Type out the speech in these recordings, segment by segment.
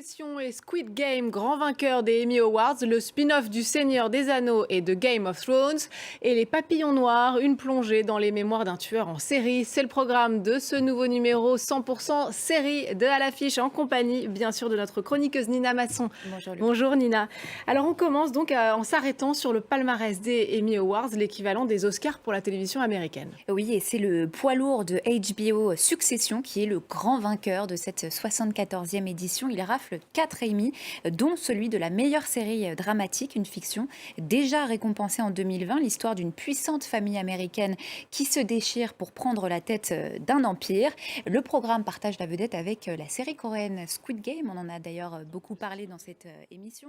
Succession et Squid Game, grand vainqueur des Emmy Awards, le spin-off du Seigneur des Anneaux et de Game of Thrones, et Les Papillons Noirs, une plongée dans les mémoires d'un tueur en série. C'est le programme de ce nouveau numéro 100% série de À l'affiche, en compagnie, bien sûr, de notre chroniqueuse Nina Masson. Bonjour, Bonjour Nina. Alors on commence donc en s'arrêtant sur le palmarès des Emmy Awards, l'équivalent des Oscars pour la télévision américaine. Oui, et c'est le poids lourd de HBO Succession qui est le grand vainqueur de cette 74e édition. Il rafle 4 Emmy, dont celui de la meilleure série dramatique, une fiction déjà récompensée en 2020, l'histoire d'une puissante famille américaine qui se déchire pour prendre la tête d'un empire. Le programme partage la vedette avec la série coréenne Squid Game. On en a d'ailleurs beaucoup parlé dans cette émission.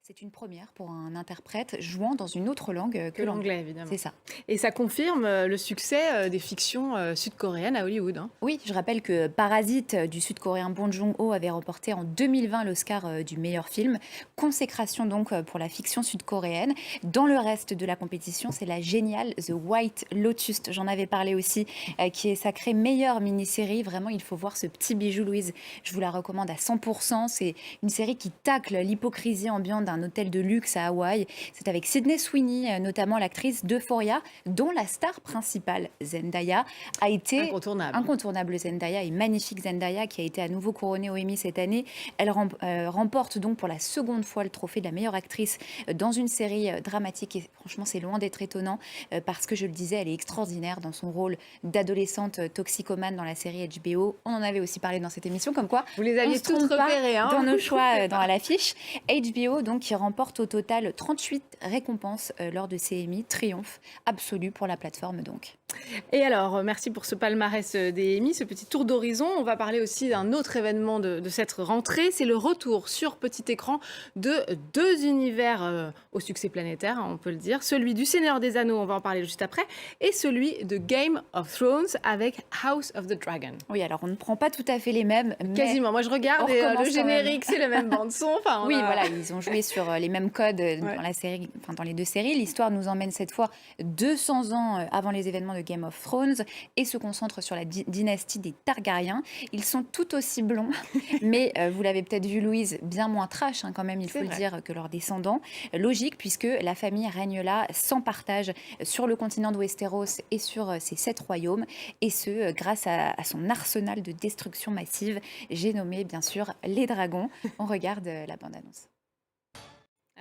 C'est une première pour un interprète jouant dans une autre langue que L'anglais, évidemment. C'est ça. Et ça confirme le succès des fictions sud-coréennes à Hollywood. Oui, je rappelle que Parasite du sud-coréen Bong Joon-ho avait remporté en 2020 l'Oscar du meilleur film. Consécration donc pour la fiction sud-coréenne. Dans le reste de la compétition, c'est la géniale The White Lotus, j'en avais parlé aussi, qui est sacrée meilleure mini-série. Vraiment, il faut voir ce petit bijou, Louise. Je vous la recommande à 100%. C'est une série qui tacle l'hypocrisie ambiante d'un hôtel de luxe à Hawaï. C'est avec Sydney Sweeney, notamment l'actrice d'Euphoria, dont la star principale, Zendaya, a été incontournable. Zendaya est magnifique. Zendaya qui a été à nouveau couronnée au Emmy cette année. Elle remporte donc pour la seconde fois le trophée de la meilleure actrice dans une série dramatique. Et franchement, c'est loin d'être étonnant parce que, je le disais, elle est extraordinaire dans son rôle d'adolescente toxicomane dans la série HBO. On en avait aussi parlé dans cette émission, comme quoi vous les aviez toutes repérées dans nos choix dans À l'affiche. HBO donc qui remporte au total 38 récompenses lors de ces Emmy. Triomphe absolu pour la plateforme donc. Et alors, merci pour ce palmarès des Emmy, ce petit tour d'horizon. On va parler aussi d'un autre événement de cette rentrée. C'est le retour sur petit écran de deux univers au succès planétaire, on peut le dire. Celui du Seigneur des Anneaux, on va en parler juste après, et celui de Game of Thrones avec House of the Dragon. Oui, alors on ne prend pas tout à fait les mêmes. Quasiment, moi je regarde et le générique, c'est le même bande-son. Enfin, oui, voilà, ils ont joué sur les mêmes codes dans la série, dans les deux séries. L'histoire nous emmène cette fois 200 ans avant les événements de Game of Thrones et se concentre sur la dynastie des Targaryens. Ils sont tout aussi blonds, mais vous l'avez peut-être vu, Louise, bien moins trash quand même, il faut le dire, que leurs descendants. Logique, puisque la famille règne là sans partage sur le continent de Westeros et sur ses 7 royaumes, et ce, grâce à son arsenal de destruction massive. J'ai nommé, bien sûr, les dragons. On regarde la bande-annonce.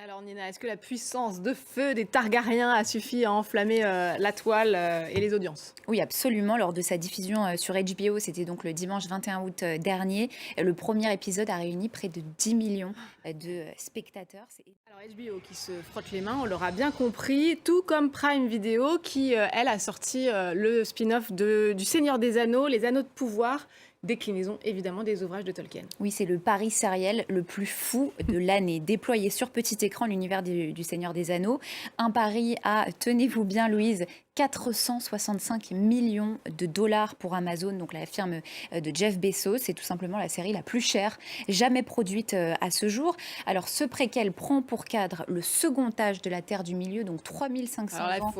Alors Nina, est-ce que la puissance de feu des Targaryens a suffi à enflammer la toile et les audiences? Oui, absolument. Lors de sa diffusion sur HBO, c'était donc le dimanche 21 août dernier, le premier épisode a réuni près de 10 millions de spectateurs. Alors HBO qui se frotte les mains, on l'aura bien compris, tout comme Prime Video qui, elle, a sorti le spin-off du Seigneur des Anneaux, Les Anneaux de pouvoir, déclinaison évidemment des ouvrages de Tolkien. Oui, c'est le pari sériel le plus fou de l'année. Déployer sur petit écran l'univers du Seigneur des Anneaux. Un pari à, tenez-vous bien Louise, 465 millions de dollars pour Amazon, donc la firme de Jeff Bezos. C'est tout simplement la série la plus chère jamais produite à ce jour. Alors ce préquel prend pour cadre le second âge de la Terre du Milieu, donc 3500 Alors là, ans.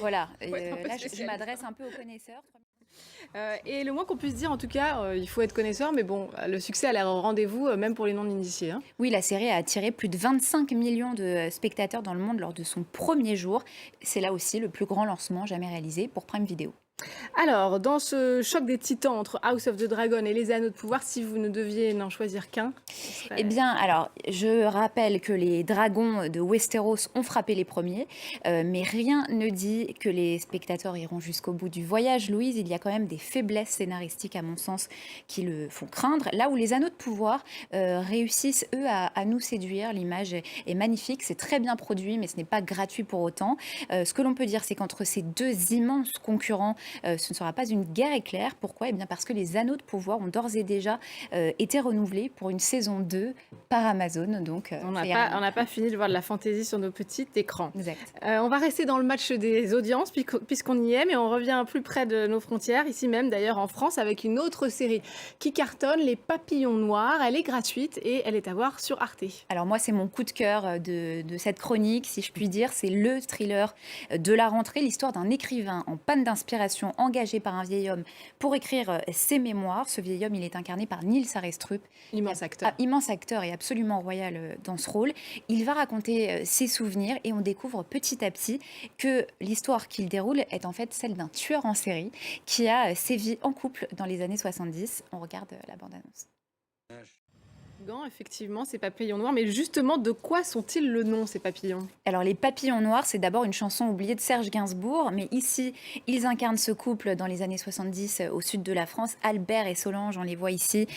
Voilà, là je m'adresse un peu aux connaisseurs. Et le moins qu'on puisse dire, en tout cas, il faut être connaisseur, mais bon, le succès a l'air au rendez-vous, même pour les non-initiés. Oui, la série a attiré plus de 25 millions de spectateurs dans le monde lors de son premier jour. C'est là aussi le plus grand lancement jamais réalisé pour Prime Video. Alors, dans ce choc des titans entre House of the Dragon et les Anneaux de pouvoir, si vous ne deviez n'en choisir qu'un, Eh bien, alors, je rappelle que les dragons de Westeros ont frappé les premiers, mais rien ne dit que les spectateurs iront jusqu'au bout du voyage. Louise, il y a quand même des faiblesses scénaristiques, à mon sens, qui le font craindre. Là où les Anneaux de pouvoir réussissent, eux, à nous séduire, l'image est magnifique, c'est très bien produit, mais ce n'est pas gratuit pour autant. Ce que l'on peut dire, c'est qu'entre ces deux immenses concurrents, ce ne sera pas une guerre éclair. Pourquoi ? Eh bien parce que les Anneaux de pouvoir ont d'ores et déjà été renouvelés pour une saison 2 par Amazon. Donc, on n'a pas fini de voir de la fantaisie sur nos petits écrans. Exact. On va rester dans le match des audiences puisqu'on y est, mais on revient plus près de nos frontières, ici même d'ailleurs en France, avec une autre série qui cartonne, Les Papillons Noirs. Elle est gratuite et elle est à voir sur Arte. Alors moi, c'est mon coup de cœur de cette chronique, si je puis dire. C'est le thriller de la rentrée, l'histoire d'un écrivain en panne d'inspiration narration engagée par un vieil homme pour écrire ses mémoires. Ce vieil homme, il est incarné par Nils Arestrup, Immense acteur. immense acteur et absolument royal dans ce rôle. Il va raconter ses souvenirs et on découvre petit à petit que l'histoire qu'il déroule est en fait celle d'un tueur en série qui a sévi en couple dans les années 70. On regarde la bande-annonce. Effectivement, ces papillons noirs. Mais justement, de quoi sont-ils le nom, ces papillons? Alors, les papillons noirs, c'est d'abord une chanson oubliée de Serge Gainsbourg, mais ici, ils incarnent ce couple dans les années 70 au sud de la France. Albert et Solange, on les voit ici,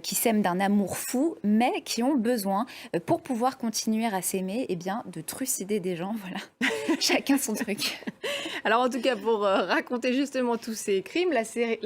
qui s'aiment d'un amour fou, mais qui ont besoin, pour pouvoir continuer à s'aimer, eh bien, de trucider des gens. Voilà, chacun son truc. Alors, en tout cas, pour raconter justement tous ces crimes, la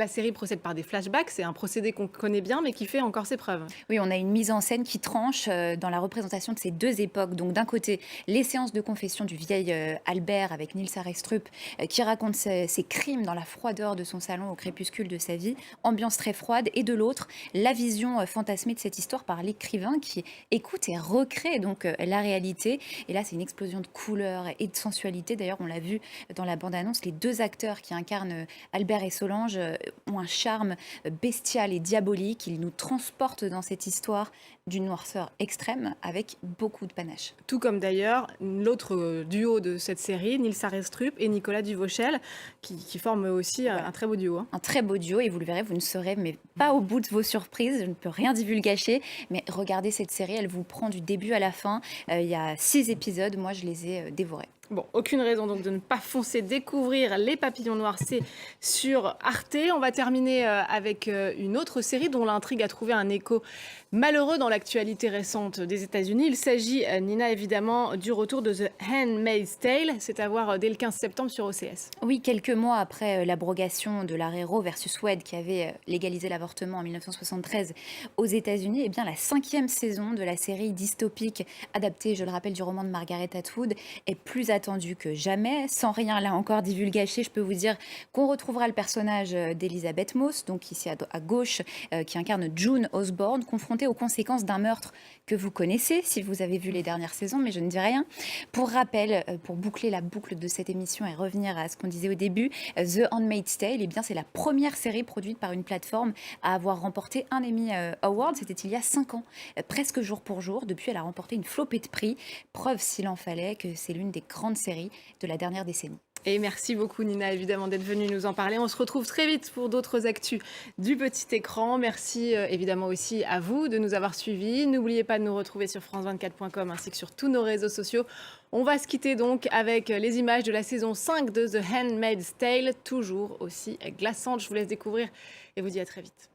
série procède par des flashbacks. C'est un procédé qu'on connaît bien, mais qui fait encore ses preuves. Oui, on a une mise en scène qui tranche dans la représentation de ces deux époques. Donc d'un côté, les séances de confession du vieil Albert avec Nils Arestrup qui raconte ses crimes dans la froideur de son salon au crépuscule de sa vie, ambiance très froide. Et de l'autre, la vision fantasmée de cette histoire par l'écrivain qui écoute et recrée donc la réalité. Et là, c'est une explosion de couleurs et de sensualité. D'ailleurs, on l'a vu dans la bande-annonce, les deux acteurs qui incarnent Albert et Solange ont un charme bestial et diabolique. Ils nous transportent dans cette histoire d'une noirceur extrême avec beaucoup de panache. Tout comme d'ailleurs l'autre duo de cette série, Nils Arestrup et Nicolas Duvauchel, qui forment aussi un très beau duo. Un très beau duo et vous le verrez, vous ne serez mais pas au bout de vos surprises. Je ne peux rien divulgacher, mais regardez cette série, elle vous prend du début à la fin. Il y a 6 épisodes, moi je les ai dévorés. Bon, aucune raison donc de ne pas foncer découvrir Les Papillons Noirs, c'est sur Arte. On va terminer avec une autre série dont l'intrigue a trouvé un écho malheureux dans l'actualité récente des États-Unis. Il s'agit, Nina, évidemment, du retour de The Handmaid's Tale. C'est à voir dès le 15 septembre sur OCS. Oui, quelques mois après l'abrogation de l'arrêt Roe versus Wade qui avait légalisé l'avortement en 1973 aux États-Unis, eh bien la 5e saison de la série dystopique adaptée, je le rappelle, du roman de Margaret Atwood est plus attendue que jamais. Sans rien là encore divulgacher, je peux vous dire qu'on retrouvera le personnage d'Elizabeth Moss, donc ici à gauche, qui incarne June Osborne, confrontée aux conséquences d'un meurtre que vous connaissez si vous avez vu les dernières saisons, mais je ne dis rien. Pour rappel, pour boucler la boucle de cette émission et revenir à ce qu'on disait au début, The Handmaid's Tale, eh bien, c'est la première série produite par une plateforme à avoir remporté un Emmy Award. C'était il y a 5 ans, presque jour pour jour. Depuis, elle a remporté une flopée de prix. Preuve, s'il en fallait, que c'est l'une des grandes séries de la dernière décennie. Et merci beaucoup Nina, évidemment, d'être venue nous en parler. On se retrouve très vite pour d'autres actus du petit écran. Merci évidemment aussi à vous de nous avoir suivis. N'oubliez pas de nous retrouver sur france24.com ainsi que sur tous nos réseaux sociaux. On va se quitter donc avec les images de la saison 5 de The Handmaid's Tale, toujours aussi glaçantes. Je vous laisse découvrir et vous dis à très vite.